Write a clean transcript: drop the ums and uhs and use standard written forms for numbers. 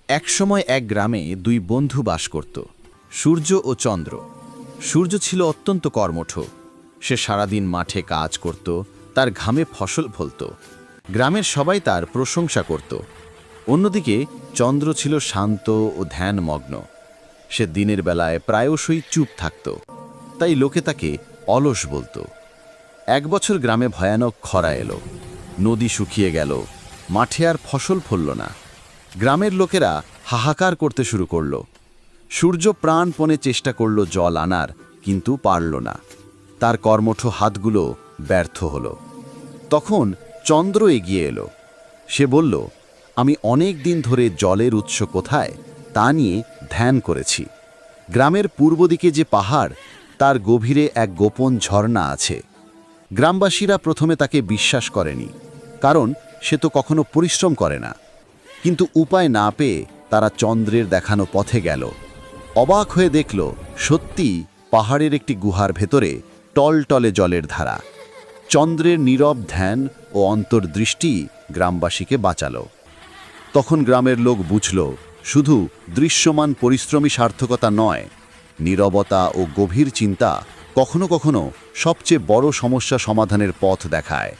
একসময় এক গ্রামে দুই বন্ধু বাস করত, সূর্য ও চন্দ্র। সূর্য ছিল অত্যন্ত কর্মঠ। সে সারাদিন মাঠে কাজ করত, তার ঘামে ফসল ফলত। গ্রামের সবাই তার প্রশংসা করত। অন্যদিকে চন্দ্র ছিল শান্ত ও ধ্যানমগ্ন। সে দিনের বেলায় প্রায়শই চুপ থাকত, তাই লোকে তাকে অলস বলতো। এক বছর গ্রামে ভয়ানক খরা এলো। নদী শুকিয়ে গেল, মাঠে আর ফসল ফলল না। গ্রামের লোকেরা হাহাকার করতে শুরু করল। সূর্য প্রাণপণে চেষ্টা করল জল আনার, কিন্তু পারল না। তার কর্মঠ হাতগুলো ব্যর্থ হল। তখন চন্দ্র এগিয়ে এলো। সে বলল, আমি অনেক দিন ধরে জলের উৎস কোথায় তা নিয়ে ধ্যান করেছি। গ্রামের পূর্ব দিকে যে পাহাড়, তার গভীরে এক গোপন ঝর্ণা আছে। গ্রামবাসীরা প্রথমে তাকে বিশ্বাস করেনি, কারণ সে তো কখনো পরিশ্রম করে না। কিন্তু উপায় না পেয়ে তারা চন্দ্রের দেখানো পথে গেল। অবাক হয়ে দেখল, সত্যি পাহাড়ের একটি গুহার ভেতরে টলটলে জলের ধারা। চন্দ্রের নীরব ধ্যান ও অন্তর্দৃষ্টি গ্রামবাসীকে বাঁচাল। তখন গ্রামের লোক বুঝল, শুধু দৃশ্যমান পরিশ্রমী সার্থকতা নয়, নীরবতা ও গভীর চিন্তা কখনো কখনো সবচেয়ে বড় সমস্যা সমাধানের পথ দেখায়।